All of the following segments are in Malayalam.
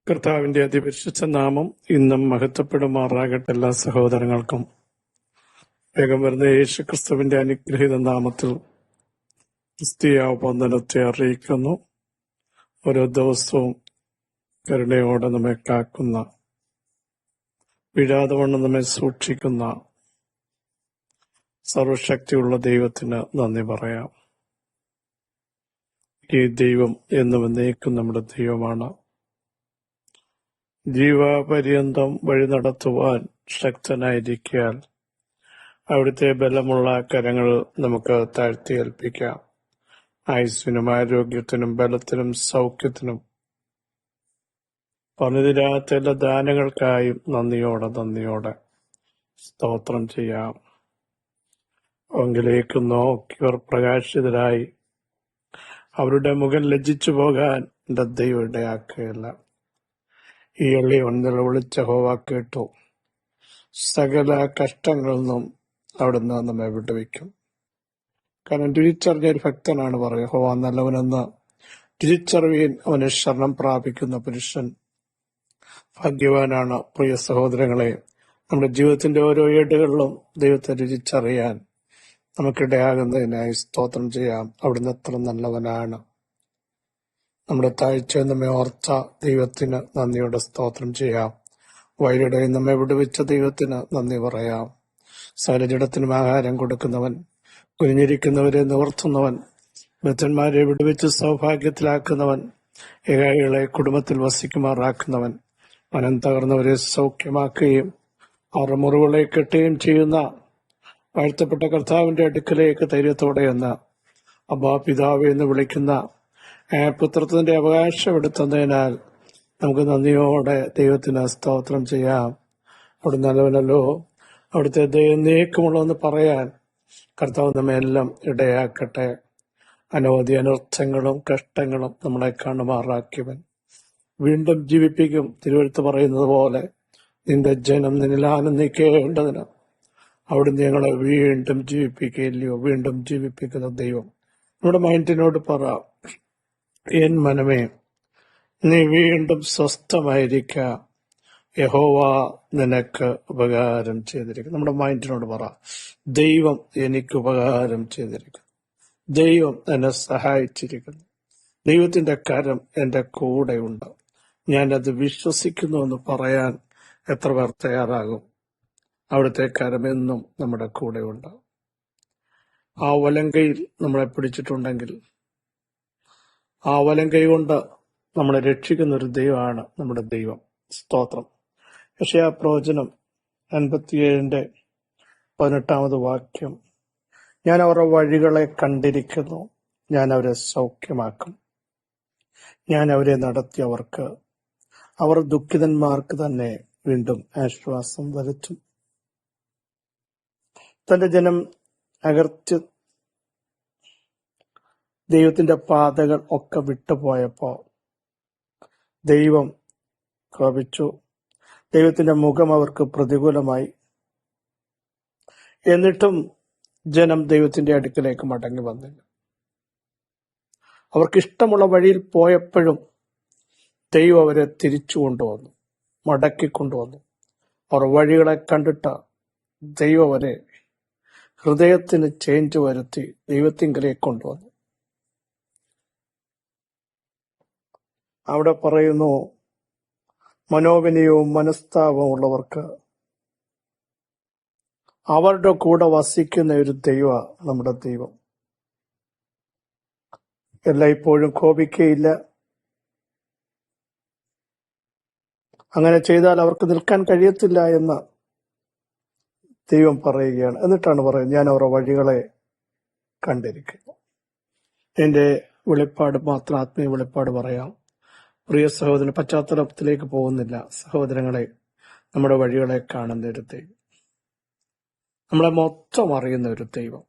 കർത്താവിന്റെ അതിപരിശുദ്ധ നാമം ഇന്നും മഹത്വപ്പെടുമാറാകട്ടെ. എല്ലാ സഹോദരങ്ങൾക്കും വേഗം വരുന്ന യേശു ക്രിസ്തുവിന്റെ അനുഗ്രഹീത നാമത്തിൽ ക്രിസ്തീയ വന്ദനത്തെ അറിയിക്കുന്നു. ഓരോ ദിവസവും കരുണയോടെ നമ്മെ കാക്കുന്ന, വീഴാതെ വണ്ണം നമ്മെ സൂക്ഷിക്കുന്ന സർവശക്തിയുള്ള ദൈവത്തിന് നന്ദി പറയാം. ഈ ദൈവം എന്നും എന്നേക്കും നമ്മുടെ ദൈവമാണ്. ജീവപര്യന്തം വഴി നടത്തുവാൻ ശക്തനായിരിക്കാൻ അവിടുത്തെ ബലമുള്ള കരങ്ങൾ നമുക്ക് താഴ്ത്തിയേൽപ്പിക്കാം. ആയുസ്സിനും ആരോഗ്യത്തിനും ബലത്തിനും സൗഖ്യത്തിനും പറഞ്ഞതിരാത്ത എല്ലാ ദാനങ്ങൾക്കായും നന്ദിയോടെ സ്തോത്രം ചെയ്യാം. അവങ്കിലേക്ക് നോക്കിയവർ പ്രകാശിതരായി അവരുടെ മുഖം ലജ്ജിച്ചു പോകാൻ എന്റെ ദൈവം ഇടയാക്കുകയില്ല. ഈ എളിയവൻ നിലവിളിച്ച യഹോവ കേട്ടു. സകല കഷ്ടങ്ങളിൽ നിന്നും അവിടുന്ന് നമ്മെ വിടുവിക്കും. കാരണം രുചിച്ചറിഞ്ഞ ഒരു ഭക്തനാണ് പറയുക, യഹോവ നല്ലവനെന്ന് രുചിച്ചറിവീൻ, അവന് ശരണം പ്രാപിക്കുന്ന പുരുഷൻ ഭാഗ്യവാനാണ്. പ്രിയ സഹോദരങ്ങളെ, നമ്മുടെ ജീവിതത്തിന്റെ ഓരോ ഏടുകളിലും ദൈവത്തെ രുചിച്ചറിയാൻ നമുക്കിടയാകുന്നതിനായി സ്തോത്രം ചെയ്യാം. അവിടുന്ന് എത്ര നല്ലവനാണ്. നമ്മുടെ താഴ്ച നമ്മെ ഓർത്ത ദൈവത്തിന് നന്ദിയോടെ സ്തോത്രം ചെയ്യാം. വൈരുടെ നമ്മെ വിടുവിച്ച ദൈവത്തിന് നന്ദി പറയാം. സകലജടത്തിനും ആഹാരം കൊടുക്കുന്നവൻ, കുനിഞ്ഞിരിക്കുന്നവരെ നിവർത്തുന്നവൻ, ബദ്ധന്മാരെ വിടുവിച്ച് സൗഭാഗ്യത്തിലാക്കുന്നവൻ, ഏകായികളെ കുടുംബത്തിൽ വസിക്കുമാറാക്കുന്നവൻ, മനം തകർന്നവരെ സൗഖ്യമാക്കുകയും അവരുടെ മുറിവുകളെ കെട്ടുകയും ചെയ്യുന്ന വാഴ്ത്തപ്പെട്ട കർത്താവിന്റെ അടുക്കലേക്ക് ധൈര്യത്തോടെ എന്ന് അബ്ബാ പിതാവേ എന്ന് വിളിക്കുന്ന പുത്രത്തിന്റെ അവകാശം എടുത്തതിനാൽ നമുക്ക് നന്ദിയോടെ ദൈവത്തിന് സ്തോത്രം ചെയ്യാം. അവിടെ നല്ലവനല്ലോ, അവിടുത്തെ ദൈവം നീക്കമുള്ളതെന്ന് പറയാൻ കർത്താവ് നമ്മെ എല്ലാം ഇടയാക്കട്ടെ. അനവധി അനർത്ഥങ്ങളും കഷ്ടങ്ങളും നമ്മളെ കാണുമാറാക്കിയവൻ വീണ്ടും ജീവിപ്പിക്കും. തിരുവെഴുത്ത് പറയുന്നത് പോലെ നിന്റെ ജനം നിന്നിൽ ആനന്ദിക്കേണ്ടതിന് അവിടുന്ന് ഞങ്ങളെ വീണ്ടും ജീവിപ്പിക്കുകയില്ലയോ? വീണ്ടും ജീവിപ്പിക്കുന്ന ദൈവം. നമ്മുടെ മൈൻഡിനോട് പറ, എൻ മനമേ നീ വീണ്ടും സ്വസ്ഥമായിരിക്ക, യഹോവ നിനക്ക് ഉപകാരം ചെയ്തിരിക്കുന്നു. നമ്മുടെ മൈൻഡിനോട് പറ, ദൈവം എനിക്ക് ഉപകാരം ചെയ്തിരിക്കുന്നു, ദൈവം എന്നെ സഹായിച്ചിരിക്കുന്നു, ദൈവത്തിന്റെ കരം എന്റെ കൂടെയുണ്ട്, ഞാനത് വിശ്വസിക്കുന്നു എന്ന് പറയാൻ എത്ര പേർ തയ്യാറാകും? അവിടുത്തെ കരം എന്നും നമ്മുടെ കൂടെയുണ്ട്. ആ വലങ്കയിൽ നമ്മളെ പിടിച്ചിട്ടുണ്ടെങ്കിൽ ആ വലങ്കൈ കൊണ്ട് നമ്മളെ രക്ഷിക്കുന്ന ഒരു ദൈവമാണ് നമ്മുടെ ദൈവം. സ്തോത്രം. യെശയ്യാ പ്രവചനം 57:18 വാക്യം, ഞാൻ അവരുടെ വഴികളെ കണ്ടിരിക്കുന്നു, ഞാൻ അവരെ സൗഖ്യമാക്കും, ഞാൻ അവരെ നടത്തി അവർ ദുഃഖിതന്മാർക്ക് തന്നെ വീണ്ടും ആശ്വാസം വരുത്തും. തന്റെ ജനം അകർത്തി ദൈവത്തിന്റെ പാതകൾ ഒക്കെ വിട്ടുപോയപ്പോ ദൈവം കോപിച്ചു. ദൈവത്തിന്റെ മുഖം അവർക്ക് പ്രതികൂലമായി. എന്നിട്ടും ജനം ദൈവത്തിന്റെ അടുക്കിലേക്ക് മടങ്ങി വന്നില്ല. അവർക്കിഷ്ടമുള്ള വഴിയിൽ പോയപ്പോഴും ദൈവം അവരെ തിരിച്ചു കൊണ്ടുവന്നു, മടക്കിക്കൊണ്ടുവന്നു. അവർ വഴികളെ കണ്ടിട്ട് ദൈവം അവരെ ഹൃദയത്തിന് ചേഞ്ച് വരുത്തി ദൈവത്തിങ്കലേക്ക് കൊണ്ടുവന്നു. അവിടെ പറയുന്നു, മനോവിനയവും മനസ്താപവും ഉള്ളവർക്ക് അവരുടെ കൂടെ വസിക്കുന്ന ഒരു ദൈവ നമ്മുടെ ദൈവം. എല്ലായ്പ്പോഴും കോപിക്കുകയില്ല. അങ്ങനെ ചെയ്താൽ അവർക്ക് നിൽക്കാൻ കഴിയത്തില്ല എന്ന് ദൈവം പറയുകയാണ്. എന്നിട്ടാണ് പറയുന്നത്, ഞാൻ അവരുടെ വഴികളെ കണ്ടിരിക്കുന്നു. എന്റെ വെളിപ്പാട് മാത്രം, ആത്മീയ വെളിപ്പാട് പറയാം. പ്രിയ സഹോദരൻ, പശ്ചാത്തലത്തിലേക്ക് പോകുന്നില്ല. സഹോദരങ്ങളെ, നമ്മുടെ വഴികളെ കാണുന്ന ഒരു ദൈവം, നമ്മളെ മൊത്തം അറിയുന്ന ഒരു ദൈവം,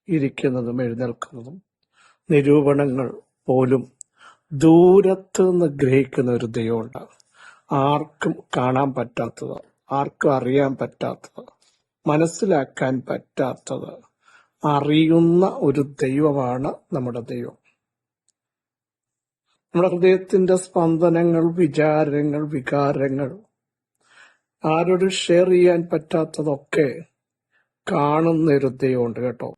ഇരിക്കുന്നതും എഴുന്നേൽക്കുന്നതും നിരൂപണങ്ങൾ പോലും ദൂരത്ത് നിന്ന് ഗ്രഹിക്കുന്ന ഒരു ദൈവമുണ്ട്. ആർക്കും കാണാൻ പറ്റാത്തത്, ആർക്കും അറിയാൻ പറ്റാത്തത്, മനസ്സിലാക്കാൻ പറ്റാത്തത് അറിയുന്ന ഒരു ദൈവമാണ് നമ്മുടെ ദൈവം. നമ്മുടെ ഹൃദയത്തിന്റെ സ്പന്ദനങ്ങൾ, വിചാരങ്ങൾ, വികാരങ്ങൾ, ആരോട് ഷെയർ ചെയ്യാൻ പറ്റാത്തതൊക്കെ കാണുന്ന ഒരു ദൈവമുണ്ട് കേട്ടോ.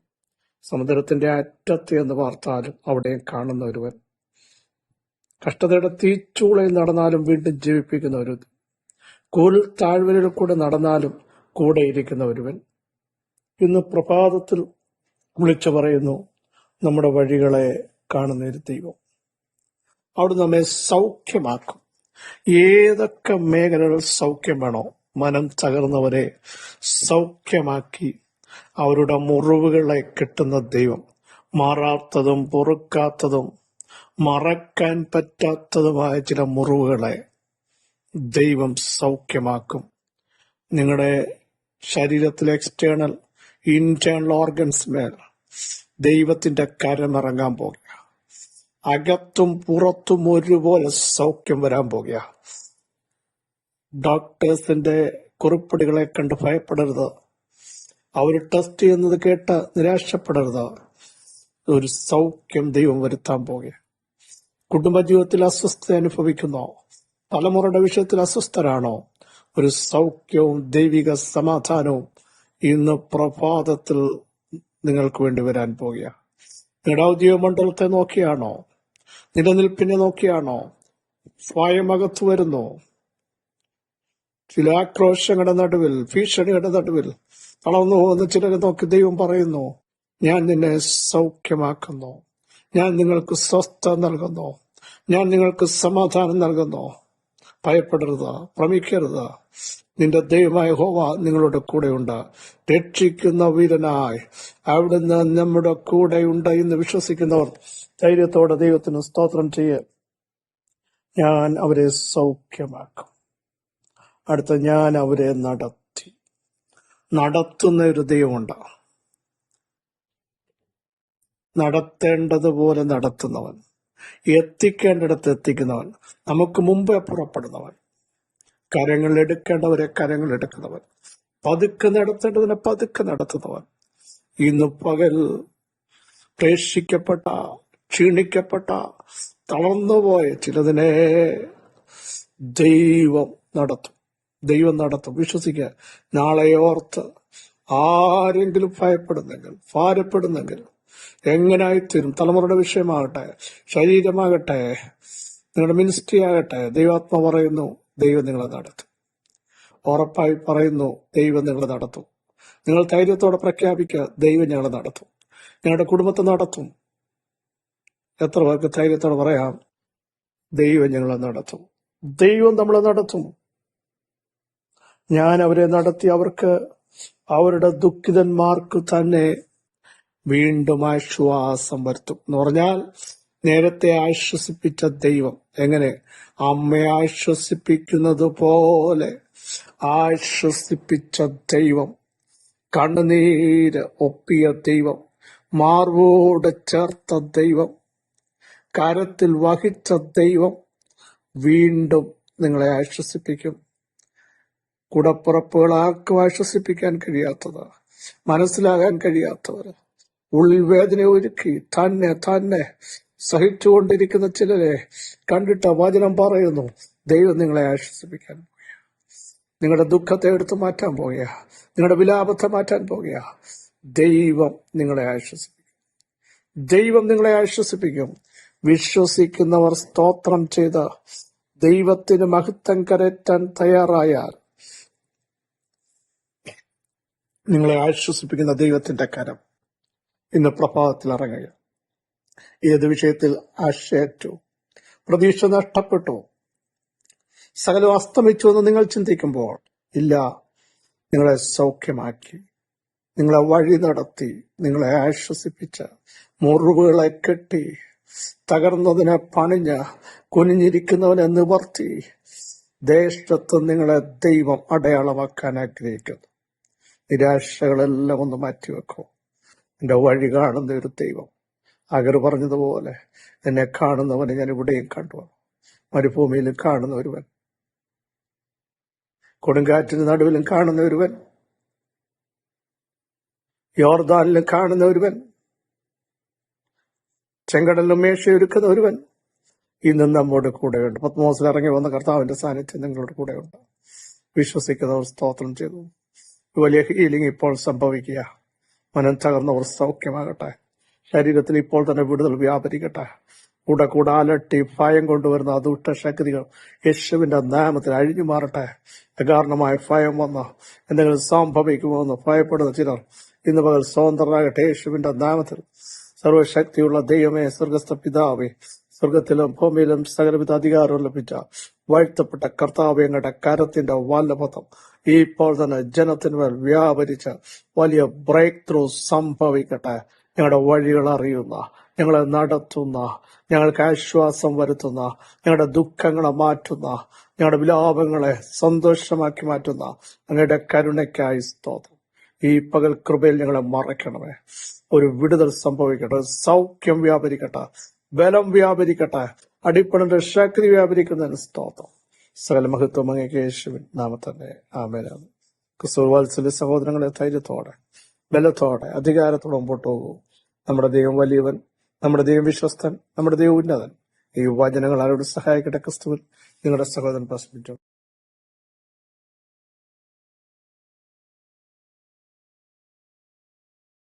സമുദ്രത്തിന്റെ അറ്റത്ത് എന്ന് പാർത്താലും അവിടെയും കാണുന്ന ഒരുവൻ, കഷ്ടതയുടെ തീച്ചൂളയിൽ നടന്നാലും വീണ്ടും ജീവിപ്പിക്കുന്ന ഒരു, താഴ്വരയിൽ കൂടെ നടന്നാലും കൂടെ ഇരിക്കുന്ന ഒരുവൻ. ഇന്ന് പ്രഭാതത്തിൽ വിളിച്ചു പറയുന്നു, നമ്മുടെ വഴികളെ കാണുന്ന ഒരു ദൈവം. അവിടെ നമ്മെ സൗഖ്യമാക്കും. ഏതൊക്കെ മേഖലകൾ സൗഖ്യം വേണോ, മനം തകർന്നവരെ സൗഖ്യമാക്കി അവരുടെ മുറിവുകളെ കെട്ടുന്ന ദൈവം. മാറാത്തതും പൊറുക്കാത്തതും മറക്കാൻ പറ്റാത്തതുമായ ചില മുറിവുകളെ ദൈവം സൗഖ്യമാക്കും. നിങ്ങളുടെ ശരീരത്തിലെ എക്സ്റ്റേണൽ, ഇന്റേണൽ ഓർഗൻസ് മേൽ ദൈവത്തിന്റെ കരമിറങ്ങാൻ പോകുക. അകത്തും പുറത്തും ഒരുപോലെ സൗഖ്യം വരാൻ പോകുക. ഡോക്ടേഴ്സിന്റെ കുറിപ്പടികളെ കണ്ട് ഭയപ്പെടരുത്. അവർ ടെസ്റ്റ് ചെയ്യുന്നത് കേട്ട് നിരാശപ്പെടരുത്. ഒരു സൗഖ്യം ദൈവം വരുത്താൻ പോകുക. കുടുംബജീവിതത്തിൽ അസ്വസ്ഥത അനുഭവിക്കുന്നോ, തലമുറയുടെ വിഷയത്തിൽ അസ്വസ്ഥരാണോ, ഒരു സൗഖ്യവും ദൈവിക സമാധാനവും ഇന്ന് പ്രഭാതത്തിൽ നിങ്ങൾക്ക് വേണ്ടി വരാൻ പോകുക. നിങ്ങളുടെ ഔദ്യോഗിക മണ്ഡലത്തെ നോക്കിയാണോ, നിലനിൽപ്പിനെ നോക്കിയാണോ, സ്വയമകത്ത് വരുന്നു. ചില ആക്രോശങ്ങളുടെ നടുവിൽ, ഭീഷണിയുടെ നടുവിൽ തളർന്നു പോകുന്ന ചിലരെ നോക്കി ദൈവം പറയുന്നു, ഞാൻ നിന്നെ സൗഖ്യമാക്കുന്നു, ഞാൻ നിങ്ങൾക്ക് സ്വസ്ഥത നൽകുന്നു, ഞാൻ നിങ്ങൾക്ക് സമാധാനം നൽകുന്നു. ഭയപ്പെടരുത്, ഭ്രമിക്കരുത്. നിന്റെ ദൈവമായ യഹോവ നിങ്ങളുടെ കൂടെയുണ്ട്. രക്ഷിക്കുന്ന വീരനായി അവിടുന്ന് നമ്മുടെ കൂടെയുണ്ട് എന്ന് വിശ്വസിക്കുന്നവർ ധൈര്യത്തോടെ ദൈവത്തിന് സ്തോത്രം ചെയ്യ. ഞാൻ അവരെ സൗഖ്യമാക്കും. അടുത്ത, ഞാൻ അവരെ നടത്തുന്ന ഒരു ദൈവമുണ്ട്. നടത്തേണ്ടതുപോലെ നടത്തുന്നവൻ, എത്തിക്കേണ്ടിടത്ത് എത്തിക്കുന്നവൻ, നമുക്ക് മുമ്പേ പുറപ്പെടുന്നവൻ, കരങ്ങൾ എടുക്കേണ്ടവരെ കരങ്ങൾ എടുക്കുന്നവൻ, പതുക്കെ നടത്തേണ്ടതിനെ പതുക്കെ നടത്തുന്നവൻ. ഇന്ന് പകൽ പ്രേക്ഷിക്കപ്പെട്ട, ക്ഷീണിക്കപ്പെട്ട, തളർന്നുപോയ ചിലതിനെ ദൈവം നടത്തും. വിശ്വസിക്കുക. നാളെ ഓർത്ത് ആരെങ്കിലും ഭയപ്പെടുന്നെങ്കിൽ, ഭാരപ്പെടുന്നെങ്കിൽ, എങ്ങനായിത്തീരും, തലമുറയുടെ വിഷയമാകട്ടെ, ശരീരമാകട്ടെ, നിങ്ങളുടെ മിനിസ്ട്രി ആകട്ടെ, ദൈവാത്മ പറയുന്നു, ദൈവം നിങ്ങളെ നടത്തും. ഉറപ്പായി പറയുന്നു, ദൈവം നിങ്ങളെ നടത്തും. നിങ്ങൾ ധൈര്യത്തോടെ പ്രഖ്യാപിക്കുക, ദൈവം ഞങ്ങളെ നടത്തും, ഞങ്ങളുടെ കുടുംബത്തെ നടത്തും. എത്ര പേർക്ക് ധൈര്യത്തോടെ പറയാം, ദൈവം ഞങ്ങളെ നടത്തും, ദൈവം നമ്മളെ നടത്തും. ഞാൻ അവരെ നടത്തി അവർക്ക്, അവരുടെ ദുഃഖിതന്മാർക്ക് തന്നെ വീണ്ടും ആശ്വാസം വരുത്തും എന്ന് പറഞ്ഞാൽ, നേരത്തെ ആശ്വസിപ്പിച്ച ദൈവം എങ്ങനെ അമ്മയെ ആശ്വസിപ്പിക്കുന്നത് പോലെ ആശ്വസിപ്പിച്ച ദൈവം, കണ്ണുനീര് ഒപ്പിയ ദൈവം, മാർവോട് ചേർത്ത ദൈവം, കരത്തിൽ വഹിച്ച ദൈവം വീണ്ടും നിങ്ങളെ ആശ്വസിപ്പിക്കും. കൂടപ്പുറപ്പുകളാർക്കും ആശ്വസിപ്പിക്കാൻ കഴിയാത്തത്, മനസ്സിലാകാൻ കഴിയാത്തവർ, ഉള്ളിൽ വേദന ഒരുക്കി തന്നെ സഹിച്ചുകൊണ്ടിരിക്കുന്ന ചിലരെ കണ്ടിട്ട് വചനം പറയുന്നു, ദൈവം നിങ്ങളെ ആശ്വസിപ്പിക്കാൻ പോകുക. നിങ്ങളുടെ ദുഃഖത്തെ എടുത്തു മാറ്റാൻ പോകുക, നിങ്ങളുടെ വിലാപത്തെ മാറ്റാൻ പോകുക. ദൈവം നിങ്ങളെ ആശ്വസിപ്പിക്കും. വിശ്വസിക്കുന്നവർ സ്തോത്രം ചെയ്ത് ദൈവത്തിന് മഹത്വം കരറ്റാൻ തയ്യാറായാൽ നിങ്ങളെ ആശ്വസിപ്പിക്കുന്ന ദൈവത്തിന്റെ കരം ഇന്ന് പ്രഭാതത്തിൽ ഇറങ്ങുക. ഏത് വിഷയത്തിൽ ആശയറ്റു, പ്രതീക്ഷ നഷ്ടപ്പെട്ടു, സകലം അസ്തമിച്ചു എന്ന് നിങ്ങൾ ചിന്തിക്കുമ്പോൾ, ഇല്ല, നിങ്ങളെ സൗഖ്യമാക്കി, നിങ്ങളെ വഴി നടത്തി, നിങ്ങളെ ആശ്വസിപ്പിച്ച, മുറിവുകളെ കെട്ടി, തകർന്നതിനെ പണിഞ്ഞ്, കുനിഞ്ഞിരിക്കുന്നവനെ നിവർത്തി, ദേശത്ത് നിങ്ങളെ ദൈവം അടയാളമാക്കാൻ ആഗ്രഹിക്കുന്നു. നിരാശകളെല്ലാം ഒന്ന് മാറ്റിവെക്കൂ. എന്റെ വഴി കാണുന്ന ഒരു ദൈവം, അഗർ പറഞ്ഞതുപോലെ, എന്നെ കാണുന്നവനെ ഞാൻ ഇവിടെയും കണ്ടു. മരുഭൂമിയിലും കാണുന്ന ഒരുവൻ, കൊടുങ്കാറ്റിന് നടുവിലും കാണുന്ന ഒരുവൻ, യോർദാനിലും കാണുന്ന ഒരുവൻ, ചെങ്കടലിലും മേശയൊരുക്കുന്ന ഒരുവൻ, ഇന്നും നമ്മോട് കൂടെയുണ്ട്. പത്മോസിൽ ഇറങ്ങി വന്ന കർത്താവിന്റെ സാന്നിധ്യം നിങ്ങളുടെ കൂടെയുണ്ട്. വിശ്വസിക്കുന്നവർ സ്തോത്രം ചെയ്തു. വലിയ ഹീലിംഗ് ഇപ്പോൾ സംഭവിക്കുക. മനം തകർന്നവർ സൗഖ്യമാകട്ടെ. ശരീരത്തിൽ ഇപ്പോൾ തന്നെ വിടുതൽ വ്യാപരിക്കട്ടെ. കൂടെ അലട്ടി ഭയം കൊണ്ടുവരുന്ന ദുഷ്ട ശക്തികൾ യേശുവിന്റെ നാമത്തിൽ അഴിഞ്ഞു മാറട്ടെ. അകാരണമായ ഭയം വന്ന എന്തെങ്കിലും സംഭവിക്കുമോ എന്ന് ഭയപ്പെടുന്ന ചിലർ ഇന്ന് പകൽ സ്വതന്ത്രരാകട്ടെ യേശുവിന്റെ നാമത്തിൽ. സർവശക്തിയുള്ള ദൈവമേ, സ്വർഗസ്ഥ പിതാവേ, സ്വർഗത്തിലും ഭൂമിയിലും സകലവിധ അധികാരവും ലഭിച്ച വാഴ്ത്തപ്പെട്ട കർത്താവ്, ഞങ്ങളുടെ കരത്തിന്റെ വല്ലഭത്വം ഇപ്പോൾ തന്നെ ജനത്തിന്മേൽ വ്യാപരിച്ച് വലിയ ബ്രേക്ക് ത്രൂ സംഭവിക്കട്ടെ. ഞങ്ങളുടെ വഴികൾ അറിയുന്ന, ഞങ്ങളെ നടത്തുന്ന, ഞങ്ങൾക്ക് ആശ്വാസം വരുത്തുന്ന, ഞങ്ങളുടെ ദുഃഖങ്ങളെ മാറ്റുന്ന, ഞങ്ങളുടെ വിലാപങ്ങളെ സന്തോഷമാക്കി മാറ്റുന്ന അങ്ങയുടെ കരുണയ്ക്കായി സ്തോത്രം. ഈ പകൽ കൃപയിൽ ഞങ്ങളെ മറയ്ക്കണമേ. ഒരു വിടുതൽ സംഭവിക്കട്ടെ, സൗഖ്യം വ്യാപരിക്കട്ടെ, ബലം വ്യാപരിക്കട്ടെ, അടിപ്പണിന്റെ ശക്തി വ്യാപരിക്കുന്നതിന് സ്തോത്രം. സകല മഹത്വം അങ്ങേക്ക് യേശുവിൻ നാമത്തന്നെ ആമേനാണ്. ക്രിസ്തുവാത്സല്യ സഹോദരങ്ങളെ, ധൈര്യത്തോടെ, ബലത്തോടെ, അധികാരത്തോടെ മുമ്പോട്ട് പോകൂ. നമ്മുടെ ദൈവം വലിയവൻ, നമ്മുടെ ദൈവം വിശ്വസ്തൻ, നമ്മുടെ ദൈവം ഉന്നതൻ. ഈ വചനങ്ങൾ ആരോട് സഹായിക്കട്ടെ. ക്രിസ്തുവിൽ നിങ്ങളുടെ സഹോദരൻ പ്രസ്മിച്ചു.